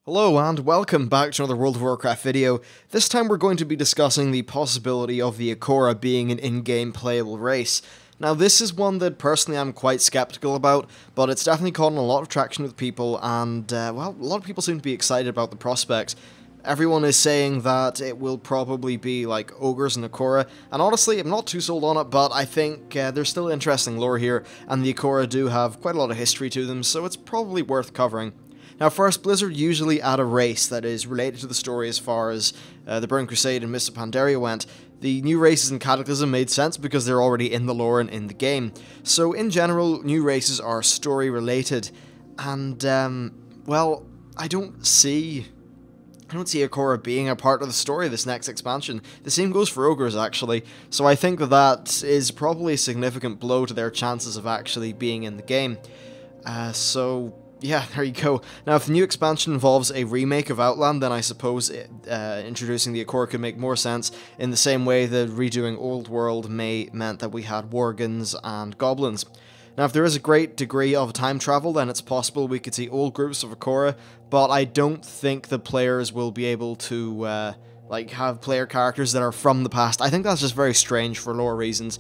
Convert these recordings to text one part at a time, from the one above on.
Hello and welcome back to another World of Warcraft video. This time we're going to be discussing the possibility of the Arakkoa being an in-game playable race. Now this is one that personally I'm quite skeptical about, but it's definitely caught a lot of traction with people and, well, a lot of people seem to be excited about the prospect. Everyone is saying that it will probably be like ogres and Arakkoa, and honestly I'm not too sold on it, but I think there's still interesting lore here, and the Arakkoa do have quite a lot of history to them, so it's probably worth covering. Now first, Blizzard usually add a race that is related to the story as far as the Burning Crusade and Mists of Pandaria went. The new races in Cataclysm made sense because they're already in the lore and in the game. So in general, new races are story related, and well, I don't see Arakkoa being a part of the story of this next expansion. The same goes for ogres actually, so I think that is probably a significant blow to their chances of actually being in the game. Yeah, there you go. Now, if the new expansion involves a remake of Outland, then I suppose introducing the Arakkoa could make more sense, in the same way that redoing Old World meant that we had worgens and goblins. Now, if there is a great degree of time travel, then it's possible we could see old groups of Arakkoa, but I don't think the players will be able to, have player characters that are from the past. I think that's just very strange for lore reasons.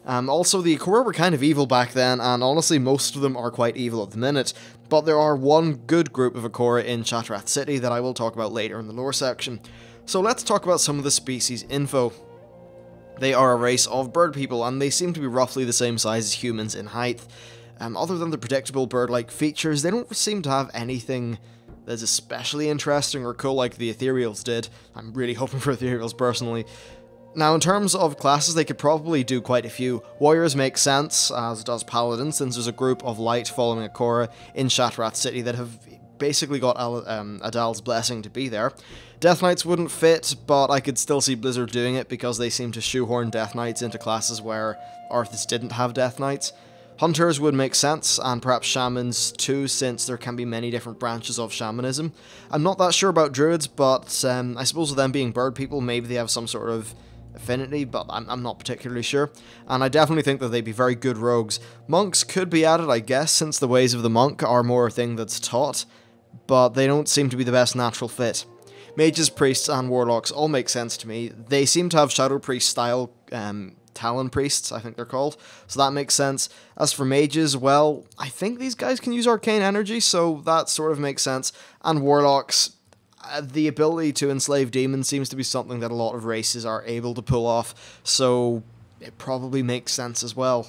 Also, the Arakkoa were kind of evil back then, and honestly most of them are quite evil at the minute, but there are one good group of Arakkoa in Shattrath City that I will talk about later in the lore section. So let's talk about some of the species info. They are a race of bird people, and they seem to be roughly the same size as humans in height. Other than the predictable bird-like features, they don't seem to have anything that's especially interesting or cool like the Ethereals did. I'm really hoping for Ethereals personally. Now, in terms of classes, they could probably do quite a few. Warriors make sense, as does Paladin, since there's a group of light following Arakkoa in Shattrath City that have basically got Adal's blessing to be there. Death Knights wouldn't fit, but I could still see Blizzard doing it because they seem to shoehorn Death Knights into classes where Arthas didn't have Death Knights. Hunters would make sense, and perhaps Shamans too, since there can be many different branches of Shamanism. I'm not that sure about Druids, but I suppose with them being bird people, maybe they have some sort of affinity, but I'm not particularly sure, and I definitely think that they'd be very good rogues. Monks could be added, I guess, since the ways of the monk are more a thing that's taught, but they don't seem to be the best natural fit. Mages, priests, and warlocks all make sense to me. They seem to have Shadow Priest style Talon Priests, I think they're called, so that makes sense. As for mages, well, I think these guys can use arcane energy, so that sort of makes sense. And warlocks, the ability to enslave demons seems to be something that a lot of races are able to pull off, so it probably makes sense as well.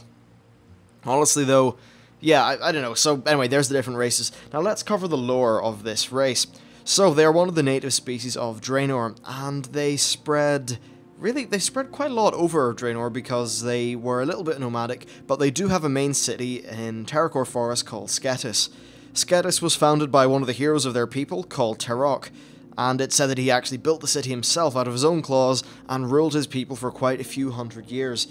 Honestly though, yeah, I don't know. So anyway, there's the different races. Now let's cover the lore of this race. So they are one of the native species of Draenor, and they spread quite a lot over Draenor because they were a little bit nomadic, but they do have a main city in Terracor Forest called Sketis. Sketis was founded by one of the heroes of their people, called Terok, and it's said that he actually built the city himself out of his own claws and ruled his people for quite a few hundred years.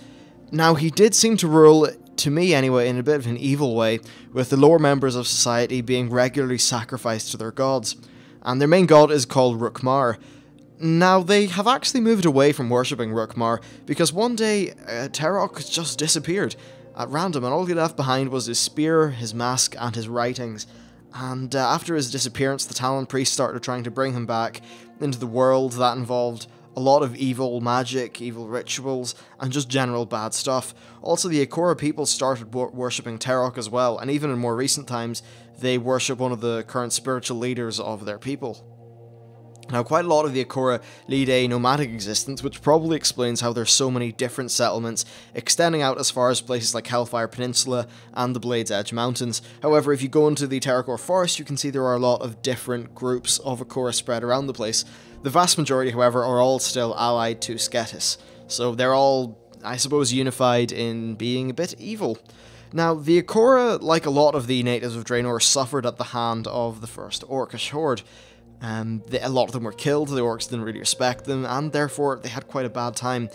Now, he did seem to rule, to me anyway, in a bit of an evil way, with the lower members of society being regularly sacrificed to their gods, and their main god is called Rukmar. Now, they have actually moved away from worshipping Rukmar, because one day, Terok just disappeared at random, and all he left behind was his spear, his mask, and his writings. And after his disappearance, the Talon Priest started trying to bring him back into the world. That involved a lot of evil magic, evil rituals, and just general bad stuff. Also, the Arakkoa people started worshipping Terok as well, and even in more recent times, they worship one of the current spiritual leaders of their people. Now, quite a lot of the Arakkoa lead a nomadic existence, which probably explains how there's so many different settlements, extending out as far as places like Hellfire Peninsula and the Blade's Edge Mountains. However, if you go into the Terracor Forest, you can see there are a lot of different groups of Arakkoa spread around the place. The vast majority, however, are all still allied to Sketis, so they're all, I suppose, unified in being a bit evil. Now, the Arakkoa, like a lot of the natives of Draenor, suffered at the hand of the first Orcish horde. A lot of them were killed, the orcs didn't really respect them, and therefore they had quite a bad time.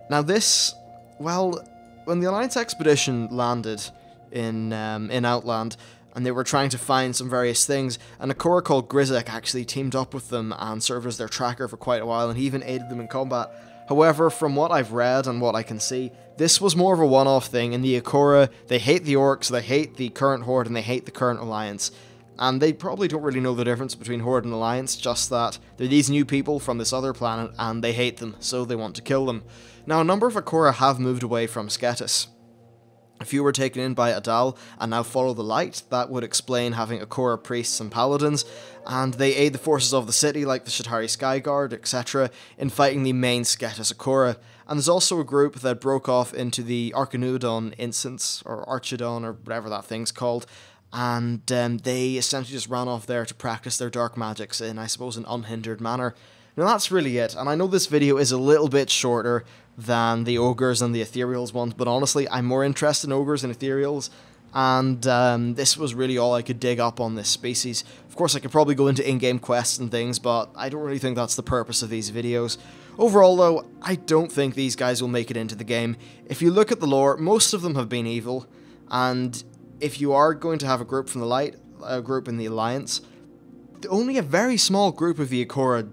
Now this, well, when the Alliance expedition landed in Outland, and they were trying to find some various things, an Arakkoa called Grizzek actually teamed up with them and served as their tracker for quite a while, and he even aided them in combat. However, from what I've read and what I can see, this was more of a one-off thing. In the Arakkoa, they hate the orcs, they hate the current horde, and they hate the current alliance. And they probably don't really know the difference between Horde and Alliance, just that they're these new people from this other planet and they hate them, so they want to kill them. Now, a number of Arakkoa have moved away from Sketis. A few were taken in by Adal and now follow the light. That would explain having Arakkoa priests and paladins, and they aid the forces of the city like the Shatari Skyguard, etc. in fighting the main Sketis Arakkoa. And there's also a group that broke off into the Arcanudon instance, or Archidon, or whatever that thing's called, and they essentially just ran off there to practice their dark magics in, I suppose, an unhindered manner. Now that's really it, and I know this video is a little bit shorter than the Ogres and the Ethereals ones, but honestly, I'm more interested in Ogres and Ethereals, and this was really all I could dig up on this species. Of course, I could probably go into in-game quests and things, but I don't really think that's the purpose of these videos. Overall, though, I don't think these guys will make it into the game. If you look at the lore, most of them have been evil, and if you are going to have a group from the Light, a group in the Alliance, only a very small group of the Arakkoa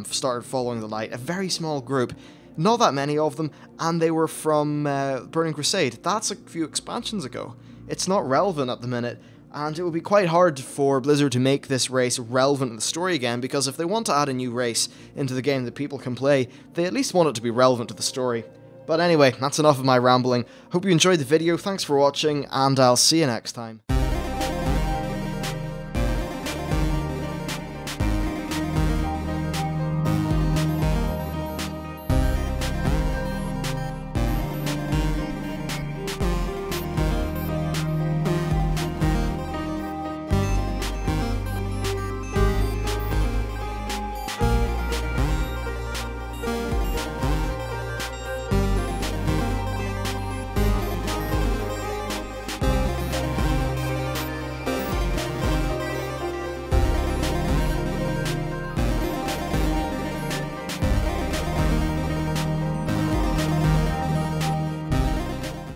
started following the Light, a very small group, not that many of them, and they were from Burning Crusade. That's a few expansions ago. It's not relevant at the minute, and it would be quite hard for Blizzard to make this race relevant in the story again, because if they want to add a new race into the game that people can play, they at least want it to be relevant to the story. But anyway, that's enough of my rambling. Hope you enjoyed the video, thanks for watching, and I'll see you next time.